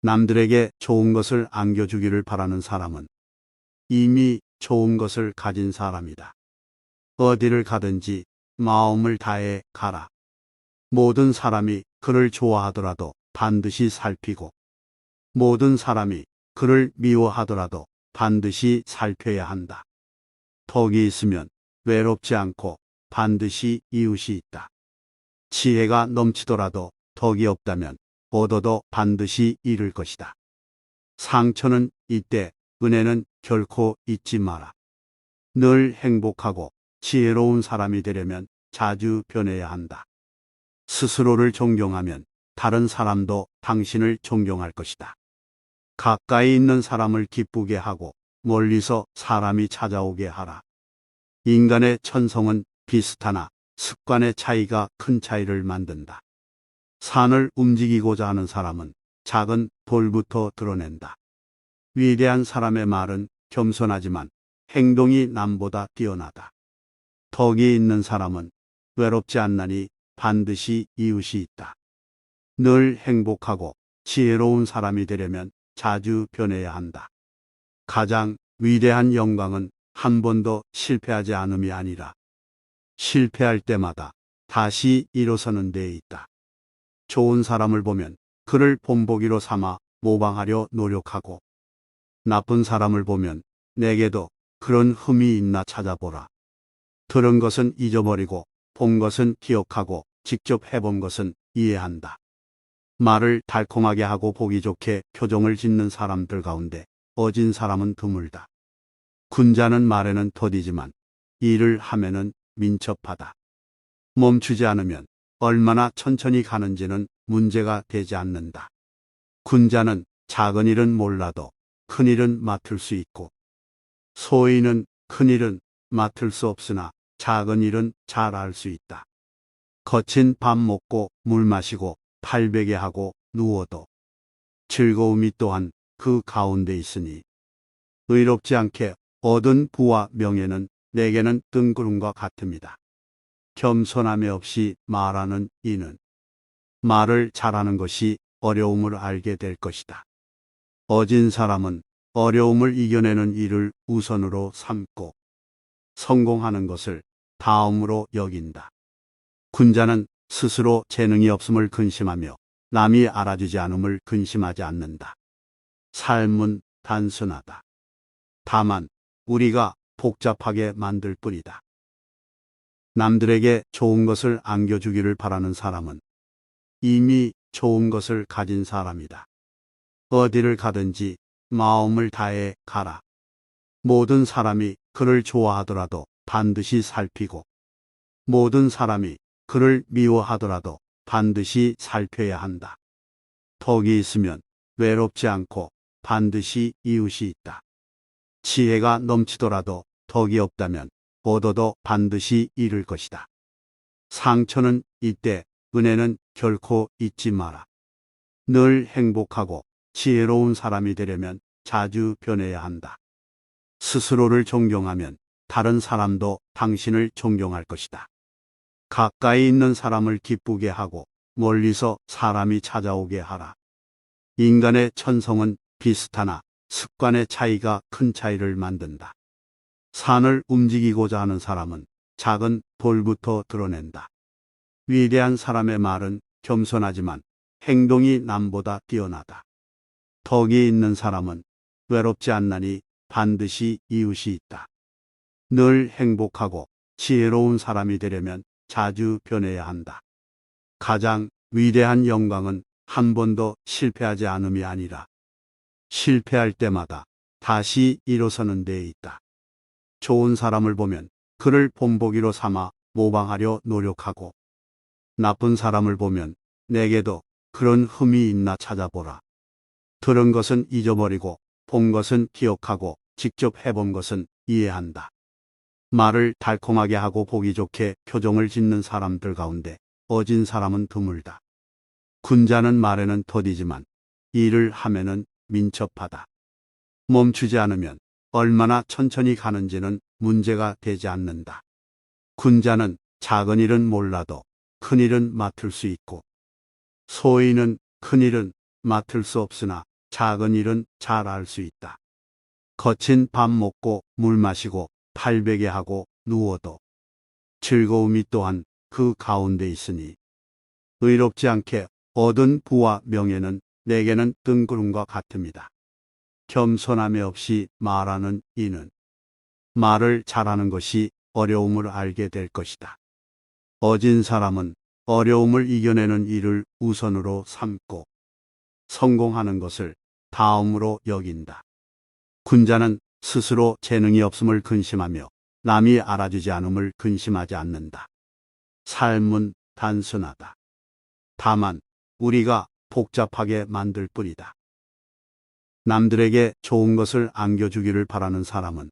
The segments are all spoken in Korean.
남들에게 좋은 것을 안겨주기를 바라는 사람은 이미 좋은 것을 가진 사람이다. 어디를 가든지 마음을 다해 가라. 모든 사람이 그를 좋아하더라도 반드시 살피고, 모든 사람이 그를 미워하더라도 반드시 살펴야 한다. 덕이 있으면 외롭지 않고 반드시 이웃이 있다. 지혜가 넘치더라도 덕이 없다면 얻어도 반드시 잃을 것이다. 상처는 있되 은혜는 결코 잊지 마라. 늘 행복하고 지혜로운 사람이 되려면 자주 변해야 한다. 스스로를 존경하면 다른 사람도 당신을 존경할 것이다. 가까이 있는 사람을 기쁘게 하고 멀리서 사람이 찾아오게 하라. 인간의 천성은 비슷하나 습관의 차이가 큰 차이를 만든다. 산을 움직이고자 하는 사람은 작은 돌부터 드러낸다. 위대한 사람의 말은 겸손하지만 행동이 남보다 뛰어나다. 덕이 있는 사람은 외롭지 않나니 반드시 이웃이 있다. 늘 행복하고 지혜로운 사람이 되려면 자주 변해야 한다. 가장 위대한 영광은 한 번도 실패하지 않음이 아니라 실패할 때마다 다시 일어서는 데 있다. 좋은 사람을 보면 그를 본보기로 삼아 모방하려 노력하고, 나쁜 사람을 보면 내게도 그런 흠이 있나 찾아보라. 들은 것은 잊어버리고 본 것은 기억하고 직접 해본 것은 이해한다. 말을 달콤하게 하고 보기 좋게 표정을 짓는 사람들 가운데 어진 사람은 드물다. 군자는 말에는 더디지만 일을 하면은 민첩하다. 멈추지 않으면 얼마나 천천히 가는지는 문제가 되지 않는다. 군자는 작은 일은 몰라도 큰 일은 맡을 수 있고, 소인은 큰 일은 맡을 수 없으나 작은 일은 잘 알 수 있다. 거친 밥 먹고 물 마시고 팔베개 하고 누워도 즐거움이 또한 그 가운데 있으니, 의롭지 않게 얻은 부와 명예는 내게는 뜬구름과 같습니다. 겸손함이 없이 말하는 이는 말을 잘하는 것이 어려움을 알게 될 것이다. 어진 사람은 어려움을 이겨내는 일을 우선으로 삼고 성공하는 것을 다음으로 여긴다. 군자는 스스로 재능이 없음을 근심하며 남이 알아주지 않음을 근심하지 않는다. 삶은 단순하다. 다만 우리가 복잡하게 만들 뿐이다. 남들에게 좋은 것을 안겨주기를 바라는 사람은 이미 좋은 것을 가진 사람이다. 어디를 가든지 마음을 다해 가라. 모든 사람이 그를 좋아하더라도 반드시 살피고, 모든 사람이 그를 미워하더라도 반드시 살펴야 한다. 덕이 있으면 외롭지 않고 반드시 이웃이 있다. 지혜가 넘치더라도 덕이 없다면 얻어도 반드시 잃을 것이다. 상처는 있되 은혜는 결코 잊지 마라. 늘 행복하고 지혜로운 사람이 되려면 자주 변해야 한다. 스스로를 존경하면 다른 사람도 당신을 존경할 것이다. 가까이 있는 사람을 기쁘게 하고 멀리서 사람이 찾아오게 하라. 인간의 천성은 비슷하나 습관의 차이가 큰 차이를 만든다. 산을 움직이고자 하는 사람은 작은 돌부터 드러낸다. 위대한 사람의 말은 겸손하지만 행동이 남보다 뛰어나다. 덕이 있는 사람은 외롭지 않나니 반드시 이웃이 있다. 늘 행복하고 지혜로운 사람이 되려면 자주 변해야 한다. 가장 위대한 영광은 한 번도 실패하지 않음이 아니라 실패할 때마다 다시 일어서는 데 있다. 좋은 사람을 보면 그를 본보기로 삼아 모방하려 노력하고, 나쁜 사람을 보면 내게도 그런 흠이 있나 찾아보라. 들은 것은 잊어버리고 본 것은 기억하고 직접 해본 것은 이해한다. 말을 달콤하게 하고 보기 좋게 표정을 짓는 사람들 가운데 어진 사람은 드물다. 군자는 말에는 더디지만 일을 하면은 민첩하다. 멈추지 않으면 얼마나 천천히 가는지는 문제가 되지 않는다. 군자는 작은 일은 몰라도 큰 일은 맡을 수 있고, 소인은 큰 일은 맡을 수 없으나 작은 일은 잘 알 수 있다. 거친 밥 먹고 물 마시고 팔베개 하고 누워도 즐거움이 또한 그 가운데 있으니 의롭지 않게 얻은 부와 명예는 내게는 뜬구름과 같습니다. 겸손함이 없이 말하는 이는 말을 잘하는 것이 어려움을 알게 될 것이다. 어진 사람은 어려움을 이겨내는 일을 우선으로 삼고 성공하는 것을 다음으로 여긴다. 군자는 스스로 재능이 없음을 근심하며 남이 알아주지 않음을 근심하지 않는다. 삶은 단순하다. 다만 우리가 복잡하게 만들 뿐이다. 남들에게 좋은 것을 안겨주기를 바라는 사람은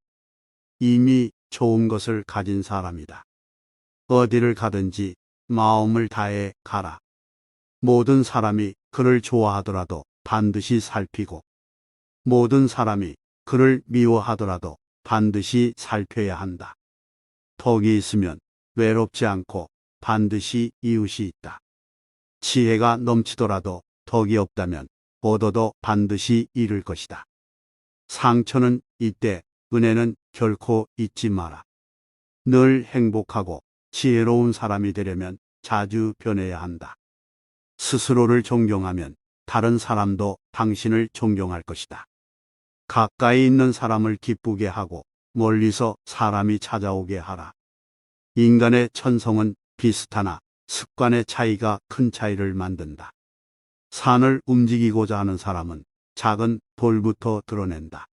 이미 좋은 것을 가진 사람이다. 어디를 가든지 마음을 다해 가라. 모든 사람이 그를 좋아하더라도 반드시 살피고 모든 사람이 그를 미워하더라도 반드시 살펴야 한다. 덕이 있으면 외롭지 않고 반드시 이웃이 있다. 지혜가 넘치더라도 덕이 없다면 얻어도 반드시 잃을 것이다. 상처는 있되 은혜는 결코 잊지 마라. 늘 행복하고 지혜로운 사람이 되려면 자주 변해야 한다. 스스로를 존경하면 다른 사람도 당신을 존경할 것이다. 가까이 있는 사람을 기쁘게 하고 멀리서 사람이 찾아오게 하라. 인간의 천성은 비슷하나 습관의 차이가 큰 차이를 만든다. 산을 움직이고자 하는 사람은 작은 돌부터 드러낸다.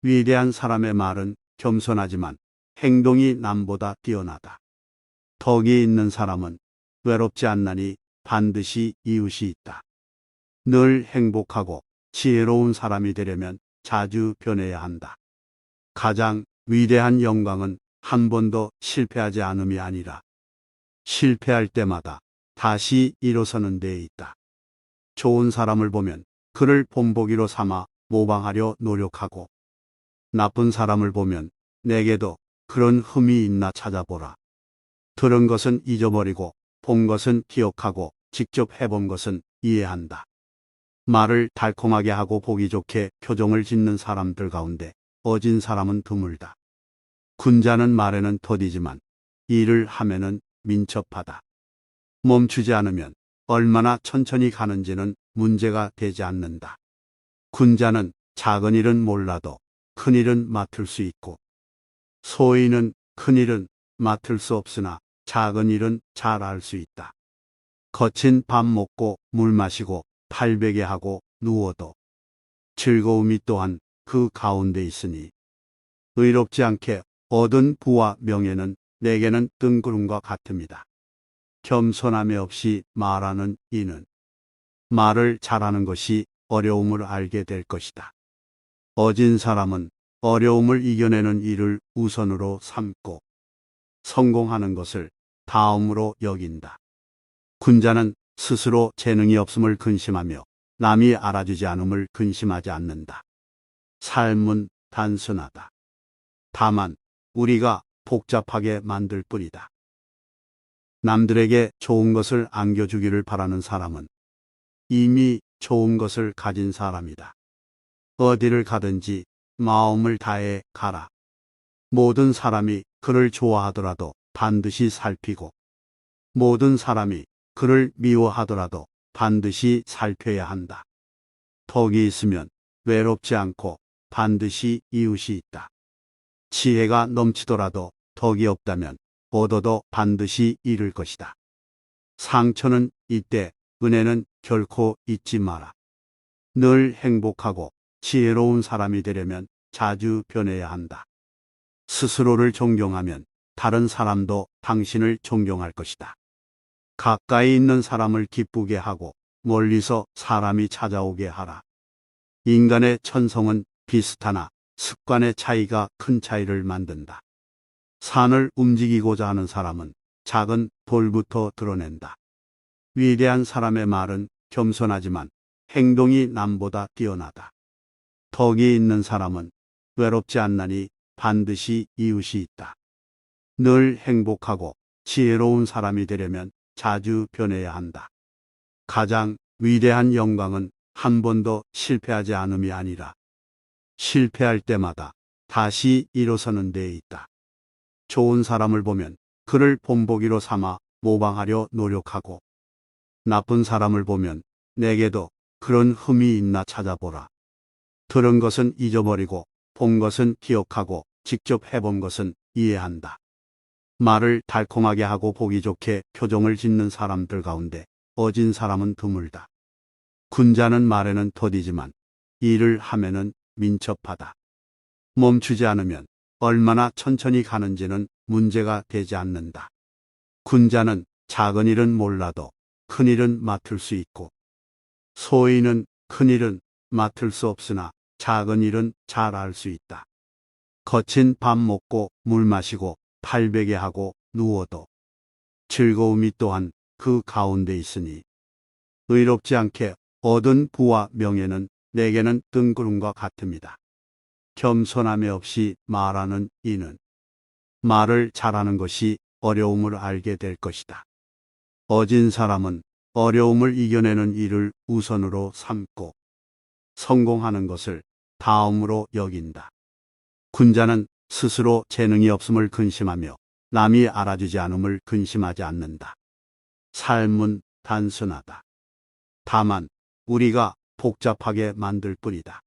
위대한 사람의 말은 겸손하지만 행동이 남보다 뛰어나다. 덕이 있는 사람은 외롭지 않나니 반드시 이웃이 있다. 늘 행복하고 지혜로운 사람이 되려면 자주 변해야 한다. 가장 위대한 영광은 한 번도 실패하지 않음이 아니라 실패할 때마다 다시 일어서는 데 있다. 좋은 사람을 보면 그를 본보기로 삼아 모방하려 노력하고 나쁜 사람을 보면 내게도 그런 흠이 있나 찾아보라. 들은 것은 잊어버리고 본 것은 기억하고 직접 해본 것은 이해한다. 말을 달콤하게 하고 보기 좋게 표정을 짓는 사람들 가운데 어진 사람은 드물다. 군자는 말에는 더디지만 일을 하면은 민첩하다. 멈추지 않으면 얼마나 천천히 가는지는 문제가 되지 않는다. 군자는 작은 일은 몰라도 큰 일은 맡을 수 있고 소인은 큰 일은 맡을 수 없으나 작은 일은 잘 알 수 있다. 거친 밥 먹고 물 마시고 팔베개 하고 누워도 즐거움이 또한 그 가운데 있으니 의롭지 않게 얻은 부와 명예는 내게는 뜬구름과 같습니다. 겸손함이 없이 말하는 이는 말을 잘하는 것이 어려움을 알게 될 것이다. 어진 사람은 어려움을 이겨내는 일을 우선으로 삼고 성공하는 것을 다음으로 여긴다. 군자는 스스로 재능이 없음을 근심하며 남이 알아주지 않음을 근심하지 않는다. 삶은 단순하다. 다만 우리가 복잡하게 만들 뿐이다. 남들에게 좋은 것을 안겨주기를 바라는 사람은 이미 좋은 것을 가진 사람이다. 어디를 가든지 마음을 다해 가라. 모든 사람이 그를 좋아하더라도 반드시 살피고 모든 사람이 그를 미워하더라도 반드시 살펴야 한다. 덕이 있으면 외롭지 않고 반드시 이웃이 있다. 지혜가 넘치더라도 덕이 없다면 얻어도 반드시 잃을 것이다. 상처는 있되 은혜는 결코 잊지 마라. 늘 행복하고 지혜로운 사람이 되려면 자주 변해야 한다. 스스로를 존경하면 다른 사람도 당신을 존경할 것이다. 가까이 있는 사람을 기쁘게 하고 멀리서 사람이 찾아오게 하라. 인간의 천성은 비슷하나 습관의 차이가 큰 차이를 만든다. 산을 움직이고자 하는 사람은 작은 돌부터 드러낸다. 위대한 사람의 말은 겸손하지만 행동이 남보다 뛰어나다. 덕이 있는 사람은 외롭지 않나니 반드시 이웃이 있다. 늘 행복하고 지혜로운 사람이 되려면 자주 변해야 한다. 가장 위대한 영광은 한 번도 실패하지 않음이 아니라 실패할 때마다 다시 일어서는 데 있다. 좋은 사람을 보면 그를 본보기로 삼아 모방하려 노력하고, 나쁜 사람을 보면 내게도 그런 흠이 있나 찾아보라. 들은 것은 잊어버리고 본 것은 기억하고 직접 해본 것은 이해한다. 말을 달콤하게 하고 보기 좋게 표정을 짓는 사람들 가운데 어진 사람은 드물다. 군자는 말에는 더디지만 일을 하면은 민첩하다. 멈추지 않으면 얼마나 천천히 가는지는 문제가 되지 않는다. 군자는 작은 일은 몰라도 큰 일은 맡을 수 있고, 소인은 큰 일은 맡을 수 없으나 작은 일은 잘 알 수 있다. 거친 밥 먹고 물 마시고 팔베개 하고 누워도 즐거움이 또한 그 가운데 있으니, 의롭지 않게 얻은 부와 명예는 내게는 뜬구름과 같습니다. 겸손함이 없이 말하는 이는 말을 잘하는 것이 어려움을 알게 될 것이다. 어진 사람은 어려움을 이겨내는 일을 우선으로 삼고 성공하는 것을 다음으로 여긴다. 군자는 스스로 재능이 없음을 근심하며 남이 알아주지 않음을 근심하지 않는다. 삶은 단순하다. 다만 우리가 복잡하게 만들 뿐이다.